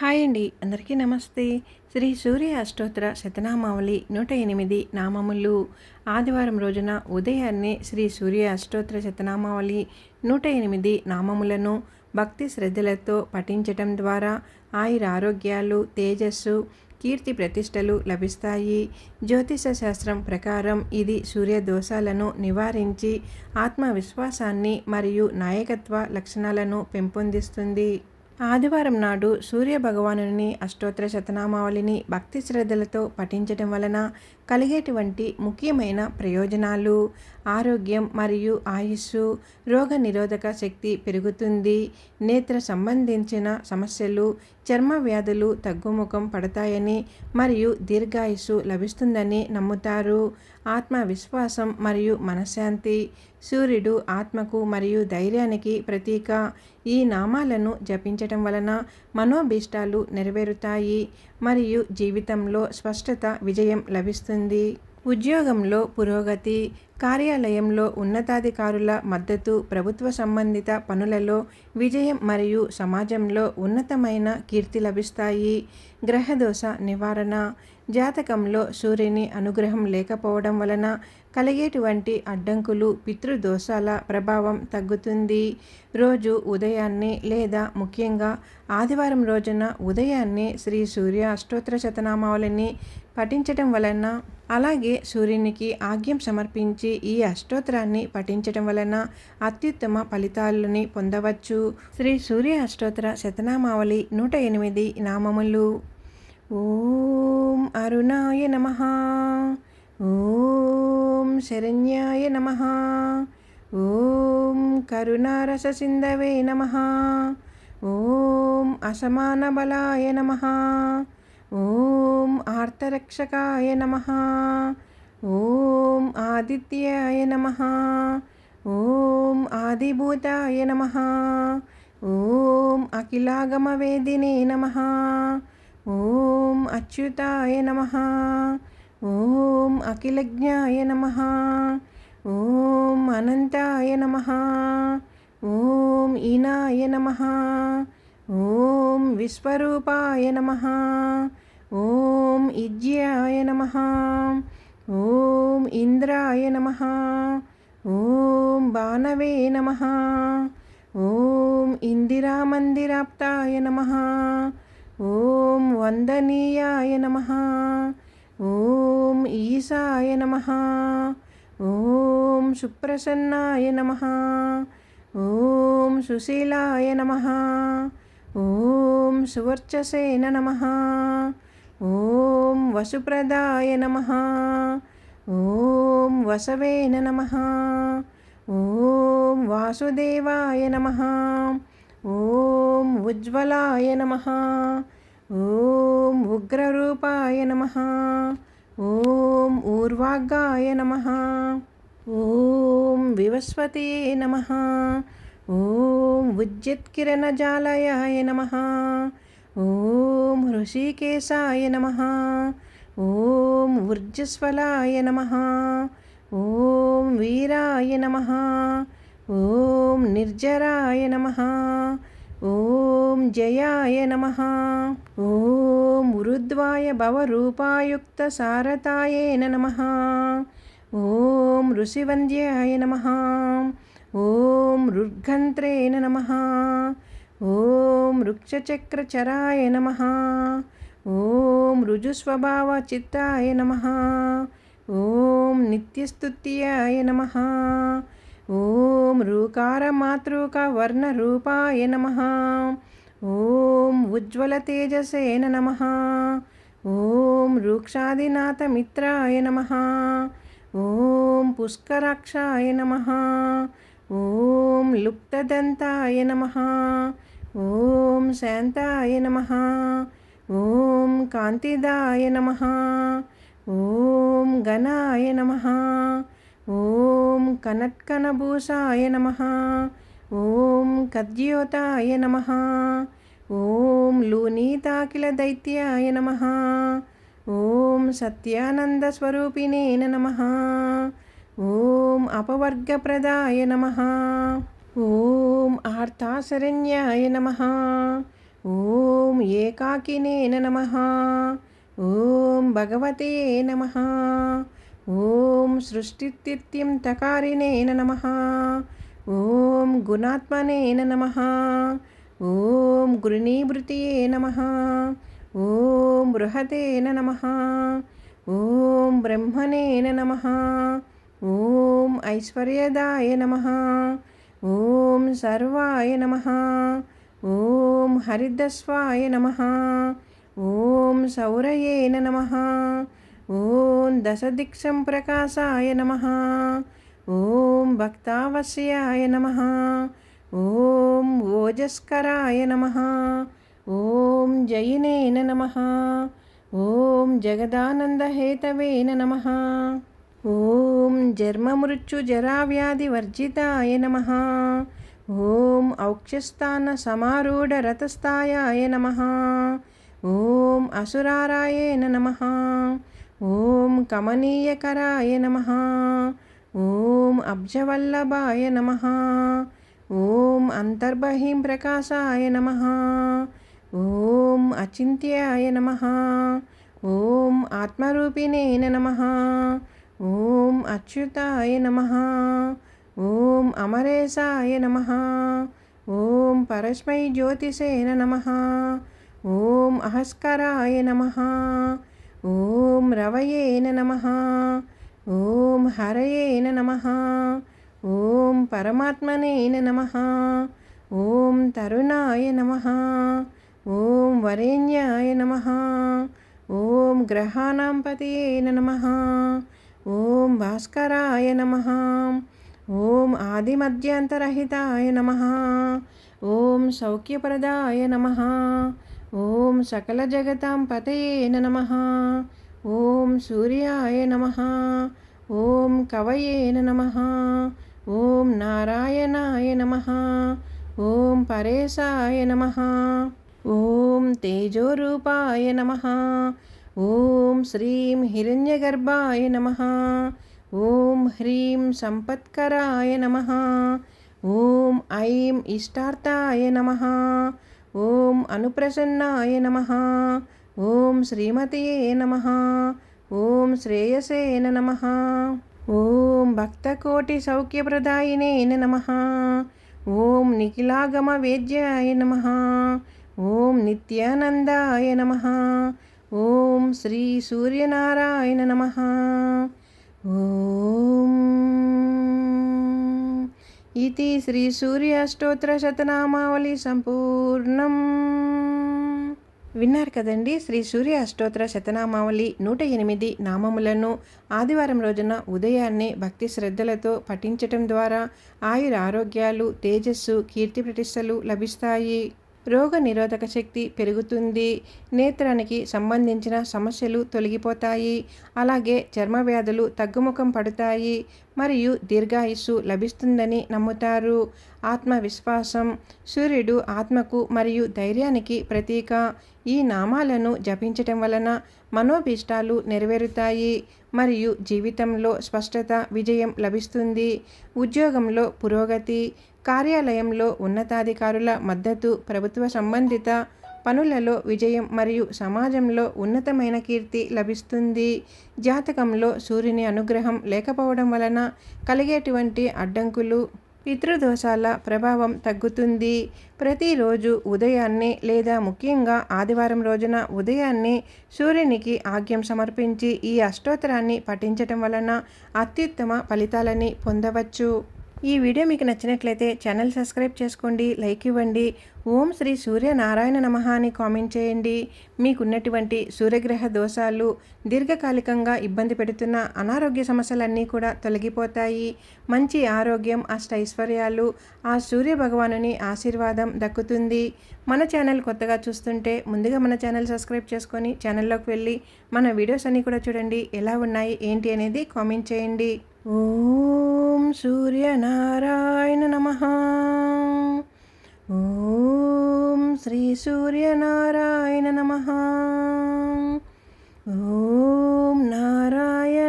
Hi అండి, అందరికీ నమస్తే. శ్రీ సూర్య అష్టోత్తర శతనామావళి 108 నామములు. ఆదివారం రోజున ఉదయాన్నే శ్రీ సూర్య అష్టోత్తర శతనామావళి 108 నామములను భక్తి శ్రద్ధలతో పఠించటం ద్వారా ఆయురారోగ్యాలు, తేజస్సు, కీర్తి ప్రతిష్టలు లభిస్తాయి. జ్యోతిష శాస్త్రం ప్రకారం ఇది సూర్య దోషాలను నివారించి ఆత్మవిశ్వాసాన్ని మరియు నాయకత్వ లక్షణాలను పెంపొందిస్తుంది. ఆదివారం నాడు సూర్య భగవానుని అష్టోత్తర శతనామావళిని భక్తి శ్రద్ధలతో పఠించటం వలన కలిగేటువంటి ముఖ్యమైన ప్రయోజనాలు: ఆరోగ్యం మరియు ఆయుస్సు, రోగ నిరోధక శక్తి పెరుగుతుంది, నేత్ర సంబంధించిన సమస్యలు, చర్మ వ్యాధులు తగ్గుముఖం పడతాయని మరియు దీర్ఘాయుస్సు లభిస్తుందని నమ్ముతారు. ఆత్మవిశ్వాసం మరియు మనశ్శాంతి. సూర్యుడు ఆత్మకు మరియు ధైర్యానికి ప్రతీక. ఈ నామాలను జపించటం వలన మనోభీష్టాలు నెరవేరుతాయి మరియు జీవితంలో స్పష్టత, విజయం లభిస్తుంది. ఉద్యోగంలో పురోగతి, కార్యాలయంలో ఉన్నతాధికారుల మద్దతు, ప్రభుత్వ సంబంధిత పనులలో విజయం మరియు సమాజంలో ఉన్నతమైన కీర్తి లభిస్తాయి. గ్రహదోష నివారణ. జాతకంలో సూర్యుని అనుగ్రహం లేకపోవడం వలన కలిగేటువంటి అడ్డంకులు, పితృదోషాల ప్రభావం తగ్గుతుంది. రోజు ఉదయాన్నే లేదా ముఖ్యంగా ఆదివారం రోజున ఉదయాన్నే శ్రీ సూర్య అష్టోత్తర శతనామావళిని పఠించటం వలన, అలాగే సూర్యునికి ఆగ్యం సమర్పించి ఈ అష్టోత్తరాన్ని పఠించటం వలన అత్యుత్తమ ఫలితాలని పొందవచ్చు. శ్రీ సూర్య అష్టోత్తర శతనామావళి 108 నామములు. ఓం అరుణాయ నమః. ఓం శరణ్యాయ నమః. ఓం కరుణారస సింధవే నమః. ఓం అసమాన బలాయ నమః. ఓం ఆర్తరక్షకాయ నమః. ఓం ఆదిత్యాయ నమః. ఓం ఆదిభూతాయ నమః. ఓం అఖిలాగమవేదినే నమః. ఓం అచ్యుతాయ నమః. ఓం అఖిలజ్ఞాయ నమః. ఓం అనంతాయ నమః. ఓం ఈనాయ నమః. ఓం విశ్వరూపాయ నమః. ఓం ఇజ్యాయ నమః. ఓం ఇంద్రాయ నమః. ఓం భానవే నమః. ఓం ఇందిరామందిరాప్తాయ నమః. ఓం వందనీయాయ నమః. ఓం ఈశాయ నమః. ఓం సుప్రసన్నాయ నమః. ఓం సుశీలాయ నమః. ఓం సువర్చసేన నమః. ఓం వసుప్రదాయ నమః. ఓం వసవేన నమః. ఓం వాసుదేవాయ నమః. ఓం ఉజ్వలాయ నమః. ఓం ఉగ్రరూపాయ నమః. ఓం ఊర్వాగాయ నమః. ఓం వివస్వతయే నమః. ఓం ఉజ్జిత్కిరణజాలయాయ నమః. ఓం హృషికేశాయ నమః. ఓం ఊర్జస్వలాయ నమః. ఓం వీరాయ నమః. ఓం నిర్జరాయ నమః. ఓం జయాయ నమః. ఓం ఉరుద్వాయ భవరూపాయుక్త సారథాయేన నమః. ఓం ఋషివంద్యాయ నమః. ఓం రుర్ఘంత్రేణ నమః. ఓం వృక్షచక్రచరాయ నమః. ఓం రుజుస్వభావచిత్తాయ నమః. ఓం నిత్యస్తుత్యాయ నమః. ఓం రూకారమాతృకవర్ణరూపాయ నమః. ఓం ఉజ్వలతేజసేన నమః. ఓం రూక్షాదినాథమిత్రాయ నమః. ఓం పుష్కరాక్షాయ నమః. ఓం లుప్తదంతాయ నమః. ఓం శాంతాయ నమః. ఓం కాంతిదాయ నమః. ఓం గణాయ నమః. ఓం కనత్కనభూషాయ నమః. ఓం కద్యోతాయ నమః. ఓం లూనీతాకిలదైత్యాయ నమః. ఓం సత్యానందస్వరూపిణే నమః. ఓం అపవర్గప్రదాయ నమః. ఓం ఆర్తాశరణ్యాయ నమః. ఓం ఏకాకినేన నమః. ఓం భగవతే నమః. ఓం సృష్టిస్థిత్యంతకారిణేన నమః. ఓం గుణాత్మనేన నమః. ఓం గురునీభృతయే నమః. ఓం బృహతేన నమః. ఓం బ్రహ్మణేన నమః. ఓం ఐశ్వర్యదాయ నమః. ఓం సర్వాయ నమః. ఓం హరిదస్వాయ నమః. ఓం సౌరయేన నమః. ఓం దశదిక్సంప్రకాశాయ నమః. ఓం భక్తావశ్యాయ నమః. ఓం ఓజస్కరాయ నమః. ఓం జయినేన నమః. ఓం జగదానందహేతవే నమః. ఓం జన్మమృత్యుజరావ్యాధివర్జితాయ నమః. ఓం ఔక్షస్థానసమారూఢరథస్థాయాయ నమః. ఓం అసురారాయేణ నమః. ఓం కమనీయకరాయ నమః. ఓం అబ్జవల్లభాయ నమః. ఓం అంతర్బహిం ప్రకాశాయ నమః. ఓం అచింత్యాయ నమః. ఓం ఆత్మరూపిణేన నమః. ఓం అచ్యుతాయ నమః. ఓం అమరేశాయ నమః. ఓం పరస్మై జ్యోతిషేన నమః. ఓం అహస్కరాయ నమః. ఓం రవయేన నమః. ఓం హరయేన నమః. ఓం పరమాత్మనేన నమః. ఓం తరుణాయ నమః. ఓం వరేణ్యాయ నమః. ఓం గ్రహాణాం పతయేన నమః. ఓం భాస్కరాయ నమః. ఓం ఆదిమధ్యాంతరహితాయ నమః. ఓం సౌఖ్యప్రదాయ నమః. ఓం సకల జగతాం పతయేన నమః. ఓం సూర్యాయ నమః. ఓం కవయేన నమః. ఓం నారాయణాయ నమః. ఓం పరేశాయ నమః. ఓం తేజోరూపాయ నమః. ఓం శ్రీం హిరణ్యగర్భాయ నమః. ఓం హ్రీం సంపత్కరాయ నమః. ఓం ఐం ఇష్టార్థాయ నమః. ఓం అనుప్రసన్నాయ నమః. ఓం శ్రీమతయే నమః. ఓం శ్రేయసేన నమః. ఓం భక్తకోటి సౌఖ్యప్రదాయినేన నమః. ఓం నిఖిలాగమ వేద్యాయ నమః. ఓం నిత్యానందాయ నమః. ఓం శ్రీ సూర్యనారాయణ నమః. ఓం ఇతి శ్రీ సూర్య అష్టోత్తర శతనామావళి సంపూర్ణం. విన్నారు కదండి, శ్రీ సూర్య అష్టోత్తర శతనామావళి 108 నామములను ఆదివారం రోజున ఉదయాన్నే భక్తి శ్రద్ధలతో పఠించటం ద్వారా ఆయుర ఆరోగ్యాలు, తేజస్సు, కీర్తి ప్రతిష్టలు లభిస్తాయి. రోగ నిరోధక శక్తి పెరుగుతుంది. నేత్రానికి సంబంధించిన సమస్యలు తొలగిపోతాయి. అలాగే చర్మ వ్యాధులు తగ్గుముఖం పడతాయి మరియు దీర్ఘాయుస్సు లభిస్తుందని నమ్ముతారు. ఆత్మవిశ్వాసం. సూర్యుడు ఆత్మకు మరియు ధైర్యానికి ప్రతీక. ఈ నామాలను జపించటం వలన మనోభీష్టాలు నెరవేరుతాయి మరియు జీవితంలో స్పష్టత, విజయం లభిస్తుంది. ఉద్యోగంలో పురోగతి, కార్యాలయంలో ఉన్నతాధికారుల మద్దతు, ప్రభుత్వ సంబంధిత పనులలో విజయం మరియు సమాజంలో ఉన్నతమైన కీర్తి లభిస్తుంది. జాతకంలో సూర్యుని అనుగ్రహం లేకపోవడం వలన కలిగేటువంటి అడ్డంకులు, పితృదోషాల ప్రభావం తగ్గుతుంది. ప్రతిరోజు ఉదయాన్నే లేదా ముఖ్యంగా ఆదివారం రోజున ఉదయాన్నే సూర్యునికి ఆగ్యం సమర్పించి ఈ అష్టోత్తరాన్ని పఠించటం వలన అత్యుత్తమ ఫలితాలని పొందవచ్చు. ఈ వీడియో మీకు నచ్చినట్లయితే ఛానల్ సబ్స్క్రైబ్ చేసుకోండి, లైక్ ఇవ్వండి. ఓం శ్రీ సూర్యనారాయణ నమః అని కామెంట్ చేయండి. మీకున్నటువంటి సూర్యగ్రహ దోషాలు, దీర్ఘకాలికంగా ఇబ్బంది పెడుతున్న అనారోగ్య సమస్యలన్నీ కూడా తొలగిపోతాయి. మంచి ఆరోగ్యం, అష్టైశ్వర్యాలు, ఆ సూర్య భగవానుని ఆశీర్వాదం దక్కుతుంది. మన ఛానల్ కొత్తగా చూస్తుంటే ముందుగా మన ఛానల్ సబ్స్క్రైబ్ చేసుకొని ఛానల్లోకి వెళ్ళి మన వీడియోస్ అన్నీ కూడా చూడండి. ఎలా ఉన్నాయి ఏంటి అనేది కామెంట్ చేయండి. ఓం సూర్యనారాయణ నమః. ఓం శ్రీ సూర్యనారాయణ నమః. ఓం నారాయణ